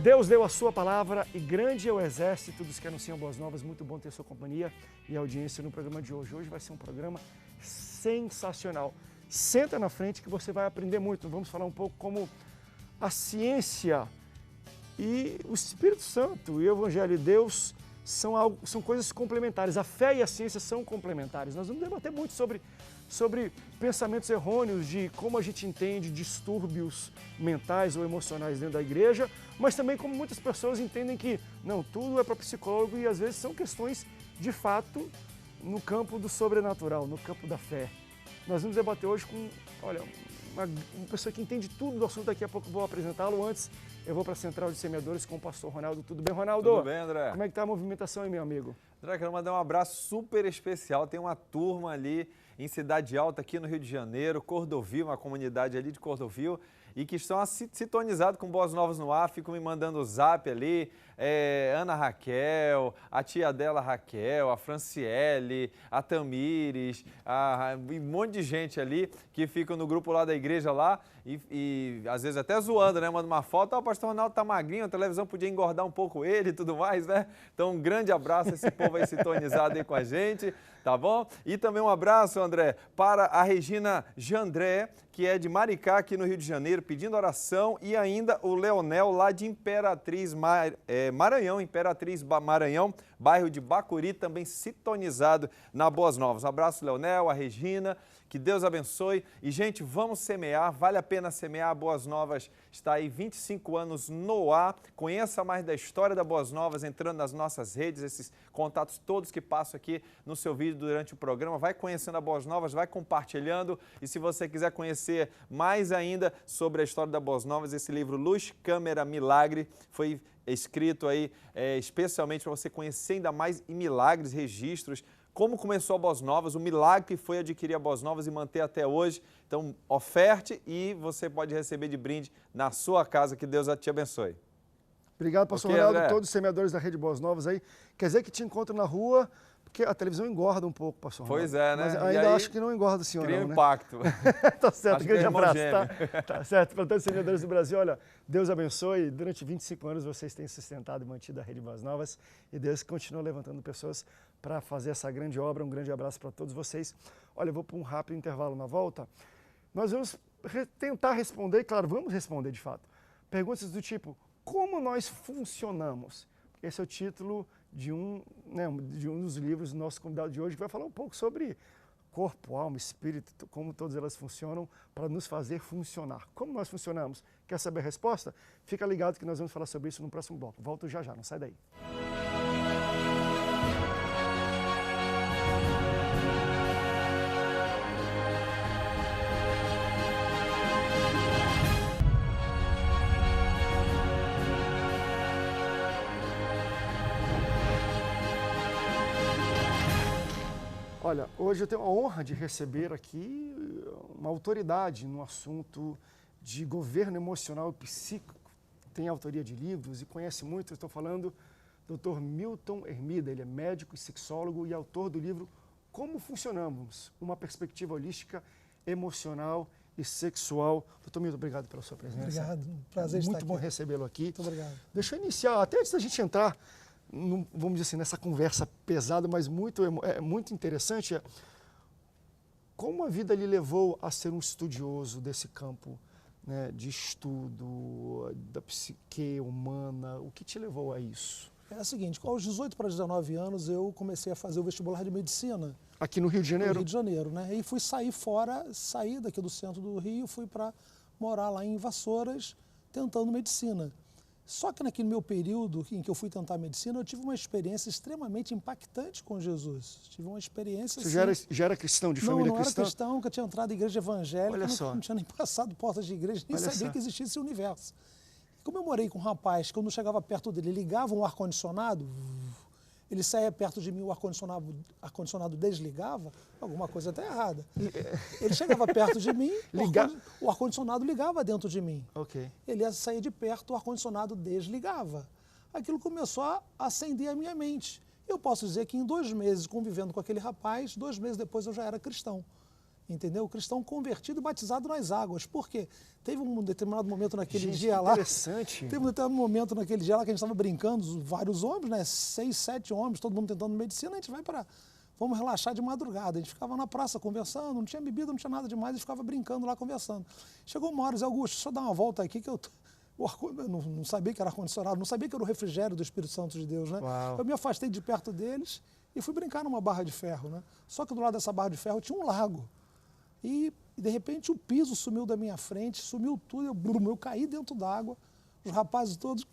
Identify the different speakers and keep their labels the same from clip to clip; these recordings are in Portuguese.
Speaker 1: Deus deu a sua palavra e grande é o exército dos que anunciam boas novas. Muito bom ter sua companhia e audiência no programa de hoje. Hoje vai ser um programa sensacional. Senta na frente que você vai aprender muito. Vamos falar um pouco como a ciência e o Espírito Santo e o Evangelho de Deus são coisas complementares. A fé e a ciência são complementares. Nós vamos debater muito sobre pensamentos errôneos de como a gente entende distúrbios mentais ou emocionais dentro da igreja, mas também como muitas pessoas entendem que não, tudo é para psicólogo e às vezes são questões de fato no campo do sobrenatural, no campo da fé. Nós vamos debater hoje com, uma pessoa que entende tudo do assunto. Daqui a pouco eu vou apresentá-lo. Antes, eu vou para a Central de Semeadores com o pastor Ronaldo. Tudo bem, Ronaldo?
Speaker 2: Tudo bem, André.
Speaker 1: Como é que está a movimentação aí, meu amigo?
Speaker 2: André, quero mandar um abraço super especial. Tem uma turma ali em Cidade Alta, aqui no Rio de Janeiro, Cordovil, uma comunidade ali de Cordovil, e que estão sintonizados com Boas Novas no ar, ficam me mandando o zap ali, Ana Raquel, a tia dela Raquel, a Franciele, a Tamires, um monte de gente ali que ficam no grupo lá da igreja lá e às vezes até zoando, né? Manda uma foto, o pastor Ronaldo tá magrinho, a televisão podia engordar um pouco ele e tudo mais, né? Então um grande abraço a esse povo aí sintonizado aí com a gente, tá bom? E também um abraço, André, para a Regina Jandré, que é de Maricá, aqui no Rio de Janeiro, pedindo oração, e ainda o Leonel, lá de Imperatriz Maranhão, Imperatriz Maranhão, bairro de Bacuri, também sintonizado na Boas Novas. Um abraço, Leonel, a Regina, que Deus abençoe. E, gente, vamos semear, vale a pena semear. Boas Novas está aí 25 anos no ar. Conheça mais da história da Boas Novas entrando nas nossas redes, esses contatos todos que passo aqui no seu vídeo durante o programa. Vai conhecendo a Boas Novas, vai compartilhando. E se você quiser conhecer mais ainda sobre a história da Boas Novas, esse livro Luz, Câmera, Milagre, foi escrito aí especialmente para você conhecer ainda mais em milagres, registros, como começou a Boas Novas, o milagre que foi adquirir a Boas Novas e manter até hoje. Então, oferte e você pode receber de brinde na sua casa. Que Deus te abençoe.
Speaker 1: Obrigado, pastor Ronaldo, André. Todos os semeadores da Rede Boas Novas aí. Quer dizer que te encontro na rua, porque a televisão engorda um pouco, pastor Ronaldo.
Speaker 2: Pois é, né?
Speaker 1: Mas ainda acho que não engorda o senhor,
Speaker 2: cria
Speaker 1: não,
Speaker 2: um impacto.
Speaker 1: Né? Tá certo,
Speaker 2: acho
Speaker 1: grande abraço, tá certo. Para todos os semeadores do Brasil, olha, Deus abençoe. Durante 25 anos vocês têm sustentado e mantido a Rede Boas Novas e Deus continua levantando pessoas para fazer essa grande obra. Um grande abraço para todos vocês. Olha, eu vou para um rápido intervalo na volta. Nós vamos tentar responder, claro, vamos responder de fato, perguntas do tipo, como nós funcionamos? Esse é o título de um dos livros do nosso convidado de hoje, que vai falar um pouco sobre corpo, alma, espírito, como todas elas funcionam para nos fazer funcionar. Como nós funcionamos? Quer saber a resposta? Fica ligado que nós vamos falar sobre isso no próximo bloco. Volto já, não sai daí. Olha, hoje eu tenho a honra de receber aqui uma autoridade no assunto de governo emocional e psíquico. Tem autoria de livros e conhece muito. Eu estou falando do Dr. Milton Hermida. Ele é médico e sexólogo e autor do livro Como Funcionamos? Uma perspectiva holística, emocional e sexual. Dr. Milton, obrigado pela sua presença.
Speaker 3: Obrigado, prazer estar aqui.
Speaker 1: Muito bom recebê-lo aqui.
Speaker 3: Muito obrigado.
Speaker 1: Deixa eu iniciar, até antes da gente entrar, vamos dizer assim, nessa conversa pesada, mas muito interessante, como a vida lhe levou a ser um estudioso desse campo, né, de estudo, da psique humana, o que te levou a isso?
Speaker 3: É o seguinte, aos 18 para 19 anos eu comecei a fazer o vestibular de medicina.
Speaker 1: Aqui no Rio de Janeiro?
Speaker 3: No Rio de Janeiro, né? E fui sair daqui do centro do Rio, fui para morar lá em Vassouras, tentando medicina. Só que naquele meu período em que eu fui tentar medicina, eu tive uma experiência extremamente impactante com Jesus. Tive uma experiência...
Speaker 1: Você já era cristão, de família cristã?
Speaker 3: Não, era cristão, nunca tinha entrado em igreja evangélica,
Speaker 1: Olha só.
Speaker 3: Não tinha nem passado portas de igreja, nem sabia que existia esse universo. Como eu morei com um rapaz, quando eu chegava perto dele, ligava um ar-condicionado, ele saía perto de mim, o ar-condicionado desligava, alguma coisa está errada. Ele chegava perto de mim, o ar-condicionado ligava dentro de mim.
Speaker 1: Okay.
Speaker 3: Ele ia sair de perto, o ar-condicionado desligava. Aquilo começou a acender a minha mente. Eu posso dizer que em 2 meses convivendo com aquele rapaz, 2 meses depois eu já era cristão. entendeu? O cristão convertido e batizado nas águas. Por quê? Teve um determinado momento naquele
Speaker 1: Gente,
Speaker 3: dia lá...
Speaker 1: interessante.
Speaker 3: Teve um determinado momento naquele dia lá que a gente estava brincando, vários homens, né? 6, 7 homens, todo mundo tentando medicina, a gente vai para... Vamos relaxar de madrugada. A gente ficava na praça conversando, não tinha bebida, não tinha nada demais, a gente ficava brincando lá, conversando. Chegou uma hora, Zé Augusto, deixa eu dar uma volta aqui, que eu não sabia que era ar-condicionado, não sabia que era o refrigério do Espírito Santo de Deus, né?
Speaker 1: Uau.
Speaker 3: Eu me afastei de perto deles e fui brincar numa barra de ferro, né? Só que do lado dessa barra de ferro tinha um lago. E de repente o piso sumiu da minha frente, sumiu tudo, eu caí dentro d'água, os rapazes todos,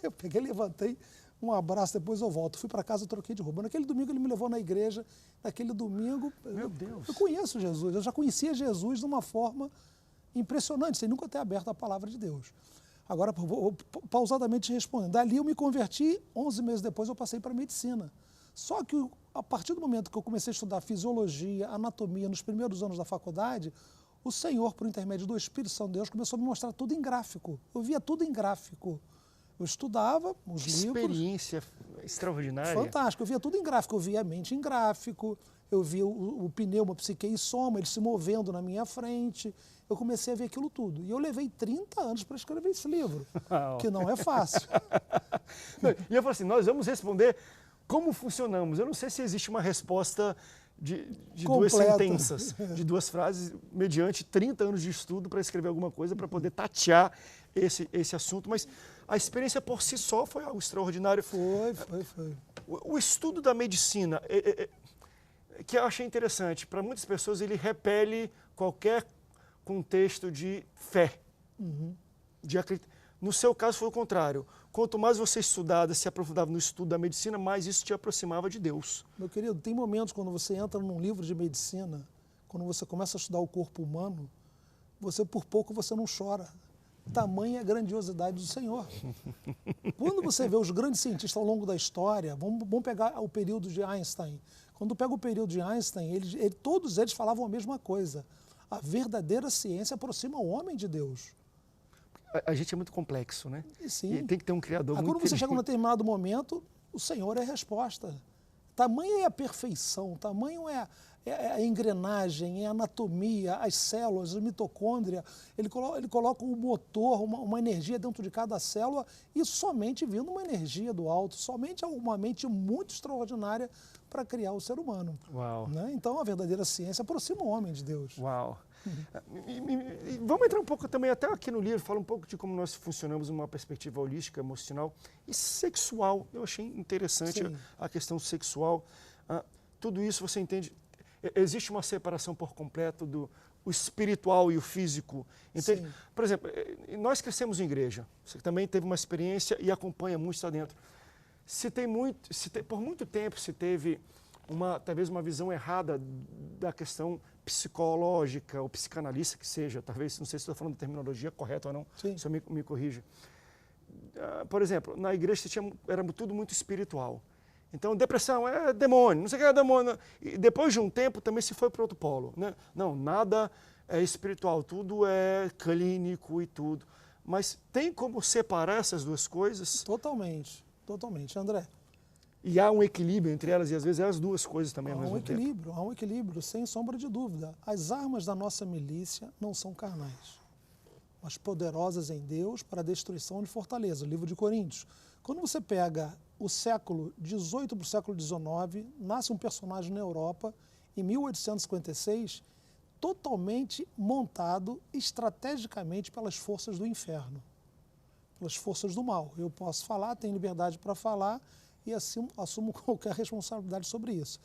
Speaker 3: eu peguei, levantei, um abraço, depois eu volto. Fui para casa, troquei de roupa. Naquele domingo ele me levou na igreja, naquele domingo...
Speaker 1: Meu Deus!
Speaker 3: Eu conheço Jesus, eu já conhecia Jesus de uma forma impressionante, sem nunca ter aberto a palavra de Deus. Agora, vou pausadamente respondendo. Dali eu me converti, 11 meses depois eu passei para a medicina. Só que a partir do momento que eu comecei a estudar fisiologia, anatomia, nos primeiros anos da faculdade, o Senhor, por intermédio do Espírito Santo de Deus, começou a me mostrar tudo em gráfico. Eu via tudo em gráfico. Eu estudava os livros.
Speaker 1: Experiência extraordinária.
Speaker 3: Fantástico. Eu via tudo em gráfico. Eu via a mente em gráfico, eu via o pneuma, psique e soma, eles se movendo na minha frente. Eu comecei a ver aquilo tudo. E eu levei 30 anos para escrever esse livro, que não é fácil.
Speaker 1: E eu falei assim, nós vamos responder como funcionamos. Eu não sei se existe uma resposta de duas sentenças, de duas frases, mediante 30 anos de estudo para escrever alguma coisa, para poder tatear esse assunto, mas a experiência por si só foi algo extraordinário.
Speaker 3: Foi.
Speaker 1: O estudo da medicina, que eu achei interessante, para muitas pessoas ele repele qualquer contexto de fé, de acreditar. No seu caso foi o contrário. Quanto mais você estudava, se aprofundava no estudo da medicina, mais isso te aproximava de Deus.
Speaker 3: Meu querido, tem momentos quando você entra num livro de medicina, quando você começa a estudar o corpo humano, por pouco você não chora. Tamanha a grandiosidade do Senhor. Quando você vê os grandes cientistas ao longo da história, vamos pegar o período de Einstein. Quando pega o período de Einstein, todos eles falavam a mesma coisa. A verdadeira ciência aproxima o homem de Deus.
Speaker 1: A gente é muito complexo, né?
Speaker 3: Sim.
Speaker 1: E tem que ter um criador muito
Speaker 3: Quando você chega num determinado momento, o Senhor é a resposta. Tamanha é a perfeição, tamanho é a engrenagem, é a anatomia, as células, a mitocôndria. Ele coloca um motor, uma energia dentro de cada célula e somente vindo uma energia do alto, somente uma mente muito extraordinária para criar o ser humano.
Speaker 1: Uau.
Speaker 3: Né? Então, a verdadeira ciência aproxima o homem de Deus.
Speaker 1: Uau. E vamos entrar um pouco também, até aqui no livro, fala um pouco de como nós funcionamos numa perspectiva holística, emocional e sexual. Eu achei interessante a questão sexual. Tudo isso você entende, existe uma separação por completo do o espiritual e o físico. Entende?
Speaker 3: Sim.
Speaker 1: Por exemplo, nós crescemos em igreja, você também teve uma experiência e acompanha muito, está dentro. Por muito tempo se teve talvez uma visão errada da questão psicológica ou psicanalista que seja, talvez, não sei se estou falando de terminologia correta ou não,
Speaker 3: Sim.
Speaker 1: se eu me corrija. Por exemplo, na igreja era tudo muito espiritual. Então, depressão é demônio, não sei o que é demônio. E depois de um tempo também se foi para outro polo. Né? Não, nada é espiritual, tudo é clínico e tudo. Mas tem como separar essas duas coisas?
Speaker 3: Totalmente, André.
Speaker 1: E há um equilíbrio entre elas, e às vezes é as duas coisas também ao mesmo tempo.
Speaker 3: Há um equilíbrio, sem sombra de dúvida. As armas da nossa milícia não são carnais, mas poderosas em Deus para a destruição de fortaleza. Livro de Coríntios. Quando você pega o século XVIII para o século XIX, nasce um personagem na Europa, em 1856, totalmente montado estrategicamente pelas forças do inferno, pelas forças do mal. Eu posso falar, tenho liberdade para falar, e assumo qualquer responsabilidade sobre isso.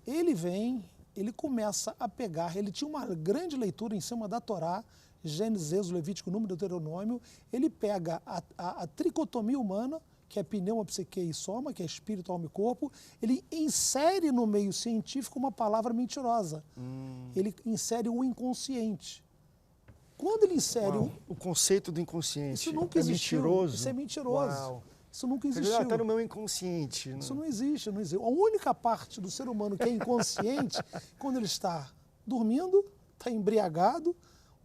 Speaker 3: Ele começa a pegar, ele tinha uma grande leitura em cima da Torá, Gênesis, Êxodo, Levítico, Número, Deuteronômio, ele pega a tricotomia humana, que é pneuma, psique e soma, que é espírito, alma e corpo, ele insere no meio científico uma palavra mentirosa. Ele insere o inconsciente. Quando ele insere...
Speaker 1: O conceito do inconsciente.
Speaker 3: Isso nunca existiu.
Speaker 1: Mentiroso.
Speaker 3: Isso é mentiroso.
Speaker 1: Uau.
Speaker 3: Isso nunca existiu.
Speaker 1: Está no meu inconsciente. Né?
Speaker 3: Isso não existe, não existe. A única parte do ser humano que é inconsciente, quando ele está dormindo, está embriagado,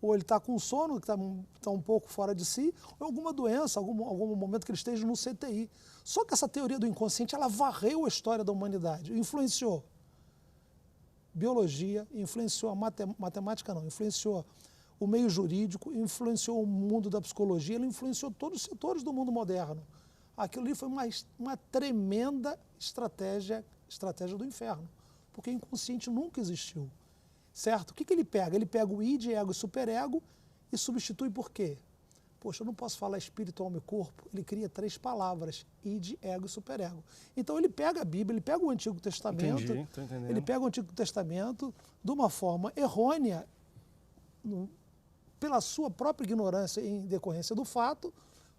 Speaker 3: ou ele está com sono, que está um pouco fora de si, ou alguma doença, algum momento que ele esteja no CTI. Só que essa teoria do inconsciente, ela varreu a história da humanidade, influenciou biologia, influenciou a matemática, não, influenciou o meio jurídico, influenciou o mundo da psicologia, ele influenciou todos os setores do mundo moderno. Aquilo ali foi uma tremenda estratégia do inferno, porque o inconsciente nunca existiu, certo? O que ele pega? Ele pega o id, ego e superego e substitui por quê? Poxa, eu não posso falar espírito, alma e corpo. Ele cria 3 palavras, id, ego e superego. Então ele pega a Bíblia, ele pega o Antigo Testamento,
Speaker 1: Entendi, tô entendendo.
Speaker 3: ele pega o Antigo Testamento de uma forma errônea, pela sua própria ignorância em decorrência do fato,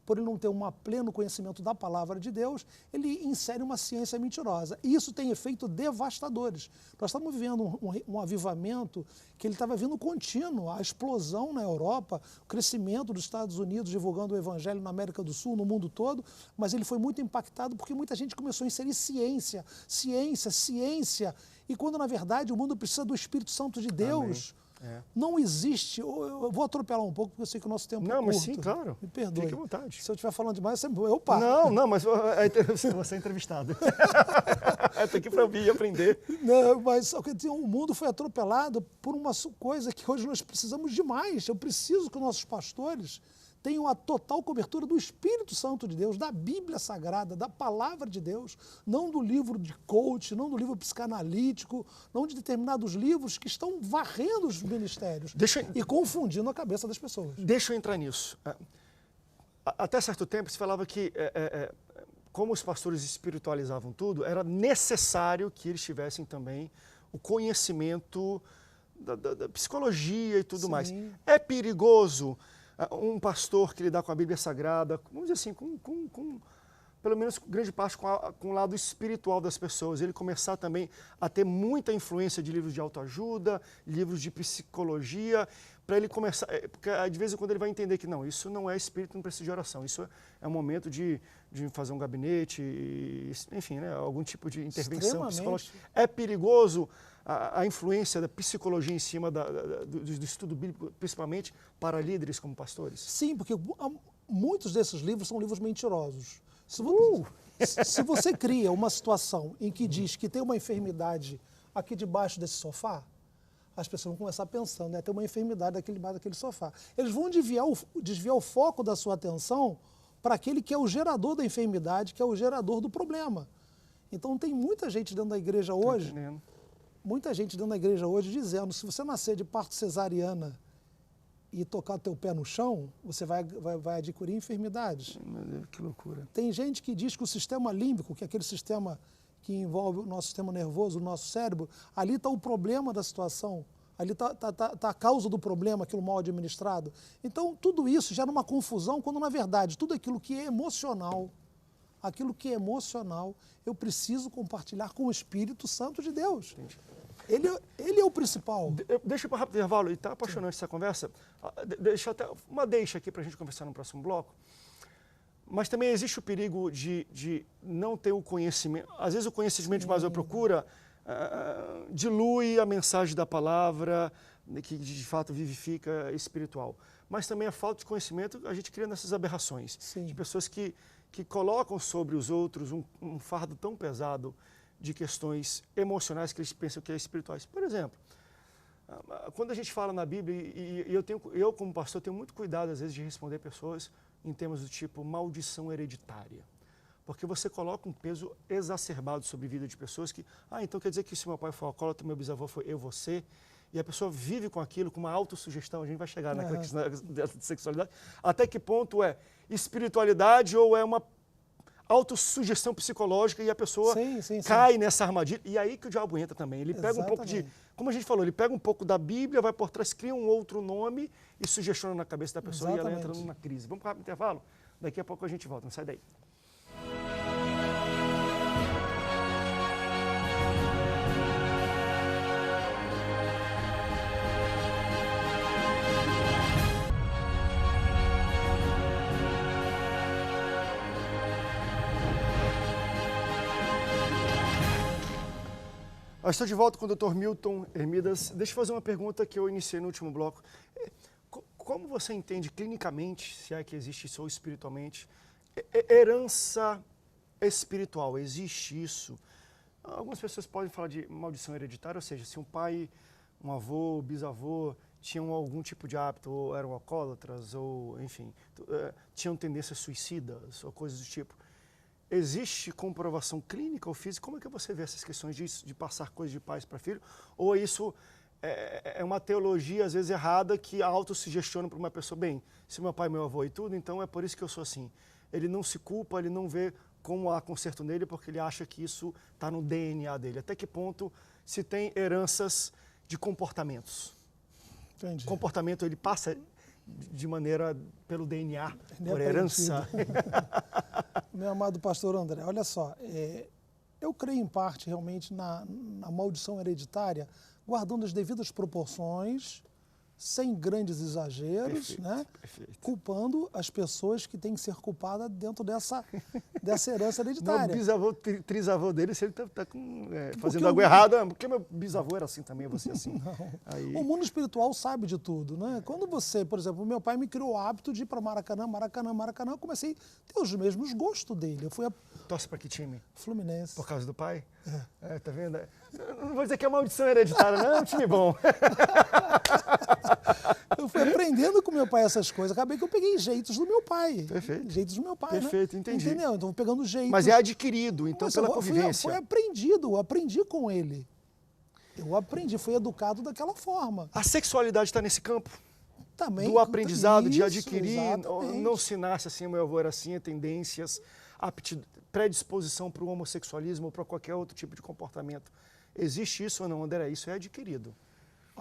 Speaker 3: por ele não ter um pleno conhecimento da palavra de Deus, ele insere uma ciência mentirosa. E isso tem efeitos devastadores. Nós estamos vivendo um avivamento que ele estava vindo contínuo, a explosão na Europa, o crescimento dos Estados Unidos divulgando o evangelho na América do Sul, no mundo todo, mas ele foi muito impactado porque muita gente começou a inserir ciência, e quando na verdade o mundo precisa do Espírito Santo de Deus. Não existe, eu vou atropelar um pouco porque eu sei que o nosso tempo é curto.
Speaker 1: Não, mas sim, claro.
Speaker 3: Me perdoe.
Speaker 1: Fique à vontade.
Speaker 3: Se eu estiver falando demais, eu paro.
Speaker 1: Não, mas você é entrevistado. Estou aqui para ouvir e aprender.
Speaker 3: Não, mas o mundo foi atropelado por uma coisa que hoje nós precisamos demais. Eu preciso que os nossos pastores tenham a total cobertura do Espírito Santo de Deus, da Bíblia Sagrada, da Palavra de Deus, não do livro de coach, não do livro psicanalítico, não de determinados livros que estão varrendo os ministérios e confundindo a cabeça das pessoas.
Speaker 1: Deixa eu entrar nisso. Até certo tempo se falava que, como os pastores espiritualizavam tudo, era necessário que eles tivessem também o conhecimento da psicologia e tudo mais. É perigoso um pastor que lidar com a Bíblia Sagrada, vamos dizer assim, pelo menos grande parte com o lado espiritual das pessoas, ele começar também a ter muita influência de livros de autoajuda, livros de psicologia, para ele começar, porque de vez em quando ele vai entender que não, isso não é espírito, não precisa de oração, isso é um momento de fazer um gabinete, enfim, né, algum tipo de intervenção psicológica. É perigoso a influência da psicologia em cima do estudo bíblico, principalmente para líderes como pastores?
Speaker 3: Sim, porque muitos desses livros são livros mentirosos. Se você cria uma situação em que diz que tem uma enfermidade aqui debaixo desse sofá, as pessoas vão começar pensando, né, tem uma enfermidade aqui debaixo daquele sofá. Eles vão desviar o foco da sua atenção para aquele que é o gerador da enfermidade, que é o gerador do problema. Então tem muita gente dentro da igreja hoje, dizendo, se você nascer de parto cesariana e tocar teu pé no chão, você vai adquirir enfermidades.
Speaker 1: Meu Deus, que loucura.
Speaker 3: Tem gente que diz que o sistema límbico, que é aquele sistema que envolve o nosso sistema nervoso, o nosso cérebro, ali está o problema da situação, ali está a causa do problema, aquilo mal administrado. Então, tudo isso gera uma confusão, quando, na verdade, tudo aquilo que é emocional, eu preciso compartilhar com o Espírito Santo de Deus. Entendi. Ele é o principal.
Speaker 1: Deixa eu ir para um rápido intervalo, e está apaixonante essa conversa. Deixa aqui para a gente conversar no próximo bloco. Mas também existe o perigo de não ter o conhecimento. Às vezes o conhecimento que mais eu procuro dilui a mensagem da palavra, que de fato vivifica espiritual. Mas também a falta de conhecimento, a gente cria nessas aberrações.
Speaker 3: Sim.
Speaker 1: De pessoas que colocam sobre os outros um fardo tão pesado de questões emocionais que eles pensam que é espirituais. Por exemplo, quando a gente fala na Bíblia, e eu como pastor tenho muito cuidado às vezes de responder pessoas em termos do tipo maldição hereditária. Porque você coloca um peso exacerbado sobre a vida de pessoas que, então quer dizer que se meu pai foi alcoólatra, meu bisavô foi você, e a pessoa vive com aquilo, com uma autossugestão, a gente vai chegar naquela questão da sexualidade, até que ponto é espiritualidade ou é uma autossugestão psicológica e a pessoa cai nessa armadilha. E aí que o diabo entra também. Ele pega um pouco como a gente falou, ele pega um pouco da Bíblia, vai por trás, cria um outro nome e sugestiona na cabeça da pessoa e ela entra numa crise. Vamos para o intervalo? Daqui a pouco a gente volta, não sai daí. Estou de volta com o Dr. Milton Hermidas. Deixa eu fazer uma pergunta que eu iniciei no último bloco. Como você entende clinicamente, se é que existe isso ou espiritualmente, herança espiritual? Existe isso? Algumas pessoas podem falar de maldição hereditária, ou seja, se um pai, um avô, bisavô tinham algum tipo de hábito, ou eram alcoólatras, ou, enfim, tinham tendências suicidas, ou coisas do tipo. Existe comprovação clínica ou física? Como é que você vê essas questões de passar coisas de pais para filho? Ou isso é uma teologia, às vezes, errada, que autossugestiona para uma pessoa, bem, se meu pai é meu avô e tudo, então é por isso que eu sou assim. Ele não se culpa, ele não vê como há conserto nele, porque ele acha que isso está no DNA dele. Até que ponto se tem heranças de comportamentos?
Speaker 3: Entendi.
Speaker 1: Comportamento, ele passa de maneira pelo DNA, por herança.
Speaker 3: Meu amado pastor André, olha só, eu creio em parte realmente na maldição hereditária, guardando as devidas proporções, sem grandes exageros,
Speaker 1: Perfeito,
Speaker 3: né?
Speaker 1: perfeito.
Speaker 3: Culpando as pessoas que têm que ser culpadas dentro dessa herança
Speaker 1: Meu
Speaker 3: hereditária.
Speaker 1: bisavô, trisavô dele, se ele está fazendo algo errado, porque meu bisavô era assim também, você assim. Aí,
Speaker 3: O mundo espiritual sabe de tudo, né? Quando você, por exemplo, meu pai me criou o hábito de ir para Maracanã, eu comecei a ter os mesmos gostos dele. Eu fui a
Speaker 1: torce para que time?
Speaker 3: Fluminense.
Speaker 1: Por causa do pai? Tá vendo? Eu não vou dizer que é maldição hereditária, não, é um time bom.
Speaker 3: Eu fui aprendendo com meu pai essas coisas. Acabei que eu peguei jeitos do meu pai.
Speaker 1: Perfeito.
Speaker 3: Jeitos do meu pai,
Speaker 1: Perfeito,
Speaker 3: né?
Speaker 1: entendi.
Speaker 3: Entendeu? Então, pegando jeitos.
Speaker 1: Mas é adquirido, então,
Speaker 3: Mas
Speaker 1: pela
Speaker 3: eu
Speaker 1: convivência.
Speaker 3: Foi aprendido, eu aprendi com ele. Eu aprendi, fui educado daquela forma.
Speaker 1: A sexualidade está nesse campo?
Speaker 3: Também.
Speaker 1: Do aprendizado, de
Speaker 3: isso,
Speaker 1: adquirir,
Speaker 3: exatamente.
Speaker 1: não se nasce assim, meu avô era assim, tendências, predisposição para o homossexualismo ou para qualquer outro tipo de comportamento. Existe isso ou não, André? Isso é adquirido.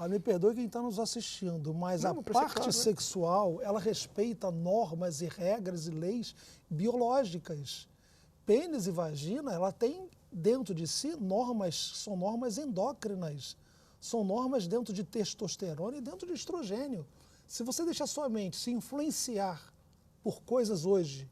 Speaker 3: Me perdoe quem está nos assistindo, mas
Speaker 1: Não,
Speaker 3: a
Speaker 1: mas pra ser
Speaker 3: parte
Speaker 1: claro, né?
Speaker 3: sexual, ela respeita normas e regras e leis biológicas. Pênis e vagina, ela tem dentro de si são normas endócrinas, são normas dentro de testosterona e dentro de estrogênio. Se você deixar sua mente se influenciar por coisas hoje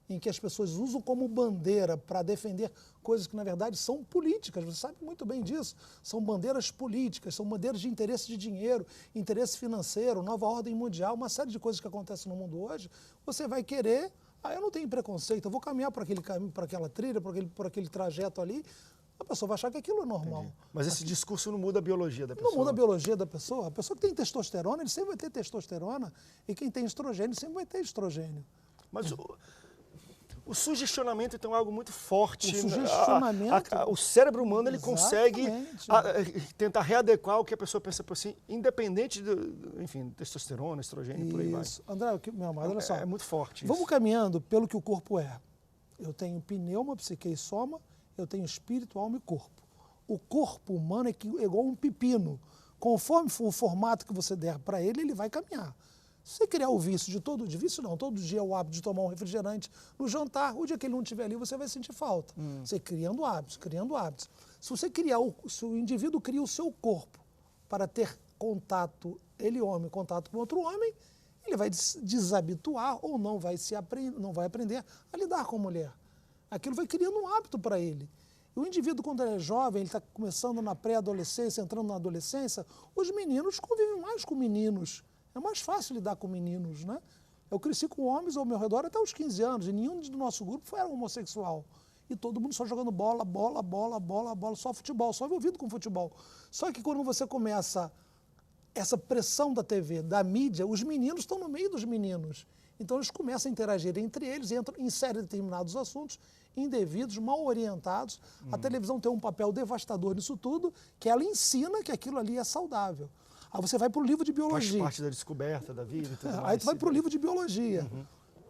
Speaker 3: em que as pessoas usam como bandeira para defender coisas que, na verdade, são políticas. Você sabe muito bem disso. São bandeiras políticas, são bandeiras de interesse de dinheiro, interesse financeiro, nova ordem mundial, uma série de coisas que acontecem no mundo hoje. Você vai querer, eu não tenho preconceito, eu vou caminhar por aquele caminho, por aquela trilha, por aquele trajeto ali, a pessoa vai achar que aquilo é normal.
Speaker 1: Entendi. Mas esse discurso não muda a biologia da pessoa.
Speaker 3: Não muda a biologia da pessoa. A pessoa que tem testosterona, ele sempre vai ter testosterona, e quem tem estrogênio sempre vai ter estrogênio.
Speaker 1: Mas o sugestionamento, então, é algo muito forte.
Speaker 3: O sugestionamento...
Speaker 1: O cérebro humano, ele consegue
Speaker 3: Exatamente.
Speaker 1: tentar readequar o que a pessoa pensa por si, independente enfim, testosterona, estrogênio, por aí vai.
Speaker 3: Isso. André, meu amado, olha só.
Speaker 1: É muito forte isso.
Speaker 3: Vamos caminhando pelo que o corpo é. Eu tenho pneuma, psique e soma, eu tenho espírito, alma e corpo. O corpo humano é igual um pepino. Conforme for o formato que você der para ele, ele vai caminhar. Se você criar o vício todo dia o hábito de tomar um refrigerante no jantar, o dia que ele não estiver ali, você vai sentir falta. Você criando hábitos. Se você se o indivíduo cria o seu corpo para ter contato, contato com outro homem, ele vai desabituar ou não vai aprender a lidar com a mulher. Aquilo vai criando um hábito para ele. E o indivíduo, quando ele é jovem, ele está começando na pré-adolescência, entrando na adolescência, os meninos convivem mais com meninos. É mais fácil lidar com meninos, né? Eu cresci com homens ao meu redor até os 15 anos, e nenhum do nosso grupo era homossexual. E todo mundo só jogando bola, só futebol, só envolvido com futebol. Só que quando você começa essa pressão da TV, da mídia, os meninos estão no meio dos meninos. Então eles começam a interagir entre eles, entram em série determinados assuntos indevidos, mal orientados. A televisão tem um papel devastador nisso tudo, que ela ensina que aquilo ali é saudável. Aí você vai para o livro de biologia.
Speaker 1: Faz parte da descoberta da vida e tudo mais.
Speaker 3: Aí tu vai para o livro de biologia.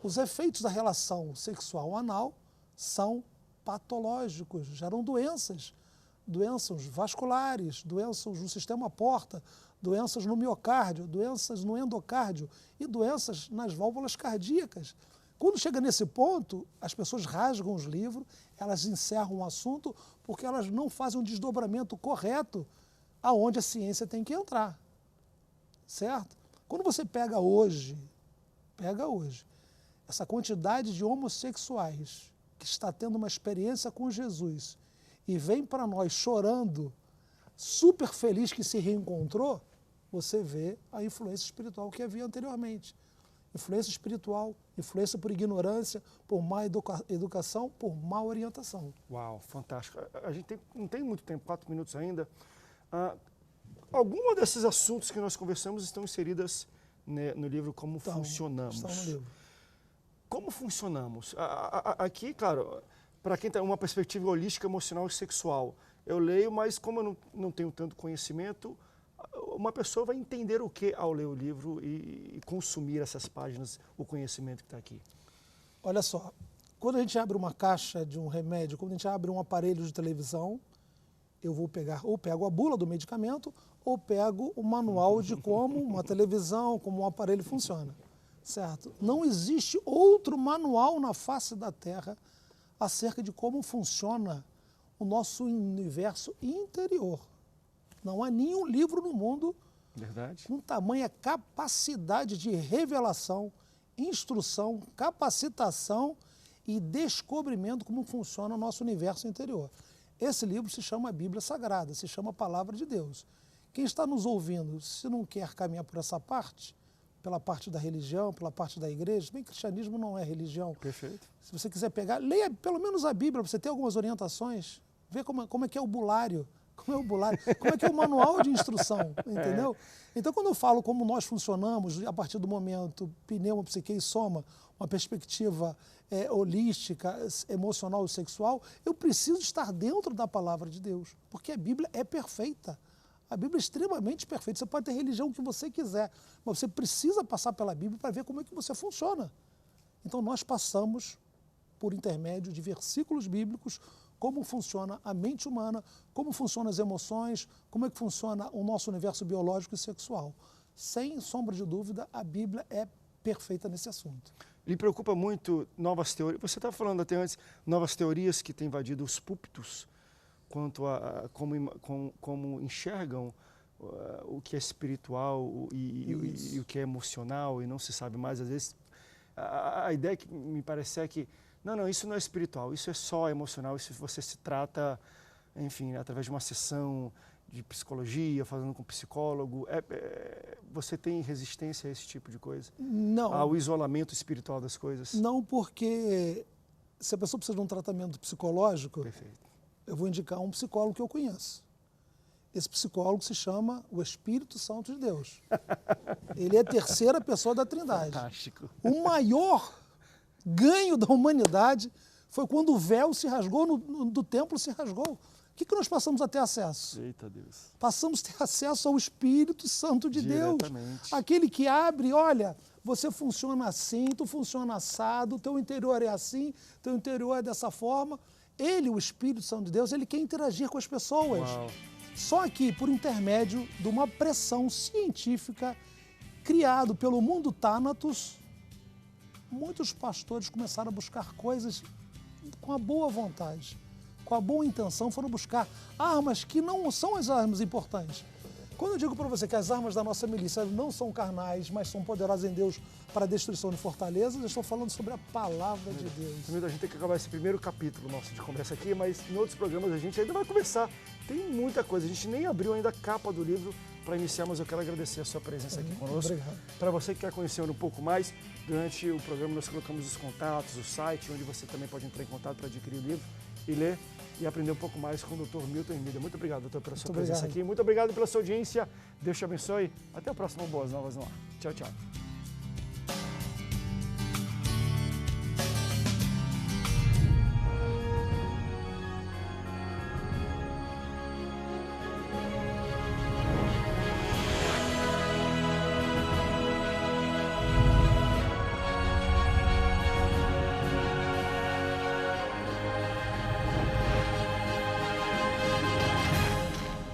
Speaker 3: Os efeitos da relação sexual anal são patológicos, geram doenças vasculares, doenças no sistema porta, doenças no miocárdio, doenças no endocárdio e doenças nas válvulas cardíacas. Quando chega nesse ponto, as pessoas rasgam os livros, elas encerram o assunto porque elas não fazem um desdobramento correto aonde a ciência tem que entrar. Certo? Quando você pega hoje, essa quantidade de homossexuais que está tendo uma experiência com Jesus e vem para nós chorando, super feliz que se reencontrou, você vê a influência espiritual que havia anteriormente. Influência espiritual, influência por ignorância, por má educação, por má orientação.
Speaker 1: Uau, fantástico. A gente não tem muito tempo, 4 minutos ainda. Alguma desses assuntos que nós conversamos estão inseridas, né, no livro Como Funcionamos.
Speaker 3: Estão no livro.
Speaker 1: Como funcionamos? Aqui, claro, para quem tem uma perspectiva holística, emocional e sexual, eu leio, mas como eu não tenho tanto conhecimento, uma pessoa vai entender o que ao ler o livro e consumir essas páginas, o conhecimento que está aqui?
Speaker 3: Olha só, quando a gente abre uma caixa de um remédio, quando a gente abre um aparelho de televisão, eu vou pegar, ou pego a bula do medicamento, ou pego o manual de como uma televisão, como um aparelho funciona, certo? Não existe outro manual na face da Terra acerca de como funciona o nosso universo interior. Não há nenhum livro no mundo com tamanha capacidade de revelação, instrução, capacitação e descobrimento como funciona o nosso universo interior. Esse livro se chama Bíblia Sagrada, se chama Palavra de Deus. Quem está nos ouvindo, se não quer caminhar por essa parte, pela parte da religião, pela parte da igreja, bem, cristianismo não é religião.
Speaker 1: Perfeito.
Speaker 3: Se você quiser pegar, leia pelo menos a Bíblia, para você ter algumas orientações, ver como é que é o bulário, como é que é o manual de instrução, entendeu? Então, quando eu falo como nós funcionamos, a partir do momento pneuma, psique e soma, uma perspectiva holística, emocional e sexual, eu preciso estar dentro da palavra de Deus, porque a Bíblia é perfeita. A Bíblia é extremamente perfeita. Você pode ter religião que você quiser, mas você precisa passar pela Bíblia para ver como é que você funciona. Então, nós passamos por intermédio de versículos bíblicos como funciona a mente humana, como funcionam as emoções, como é que funciona o nosso universo biológico e sexual. Sem sombra de dúvida, a Bíblia é perfeita nesse assunto.
Speaker 1: Lhe preocupa muito novas teorias? Você estava falando até antes, novas teorias que têm invadido os púlpitos quanto a como enxergam o que é espiritual e o que é emocional e não se sabe mais. Às vezes, a ideia que me parece é que não, isso não é espiritual, isso é só emocional, isso você se trata, enfim, através de uma sessão de psicologia, falando com um psicólogo. Você tem resistência a esse tipo de coisa?
Speaker 3: Não.
Speaker 1: Ao isolamento espiritual das coisas?
Speaker 3: Não, porque se a pessoa precisa de um tratamento psicológico,
Speaker 1: perfeito,
Speaker 3: eu vou indicar um psicólogo que eu conheço. Esse psicólogo se chama o Espírito Santo de Deus. Ele é a terceira pessoa da Trindade.
Speaker 1: Fantástico.
Speaker 3: O maior ganho da humanidade foi quando o véu se rasgou, do templo se rasgou. O que nós passamos a ter acesso?
Speaker 1: Eita Deus.
Speaker 3: Passamos a ter acesso ao Espírito Santo de Deus. Aquele que abre, olha, você funciona assim, tu funciona assado, teu interior é assim, teu interior é dessa forma. Ele, o Espírito Santo de Deus, ele quer interagir com as pessoas.
Speaker 1: Uau.
Speaker 3: Só que por intermédio de uma pressão científica criado pelo mundo Thanatos, muitos pastores começaram a buscar coisas com a boa vontade, com a boa intenção, foram buscar armas que não são as armas importantes. Quando eu digo para você que as armas da nossa milícia não são carnais, mas são poderosas em Deus para a destruição de fortalezas, eu estou falando sobre a palavra de Deus.
Speaker 1: A gente tem que acabar esse primeiro capítulo nosso de conversa aqui, mas em outros programas a gente ainda vai conversar. Tem muita coisa, a gente nem abriu ainda a capa do livro para iniciar, mas eu quero agradecer a sua presença aqui conosco.
Speaker 3: Obrigado.
Speaker 1: Para você que quer conhecer um pouco mais, durante o programa nós colocamos os contatos, o site, onde você também pode entrar em contato para adquirir o livro e ler e aprender um pouco mais com o Dr. Milton Hermida. Muito obrigado, doutor, pela sua presença aqui. Muito obrigado pela sua audiência. Deus te abençoe. Até o próximo Boas Novas no Ar. Tchau, tchau.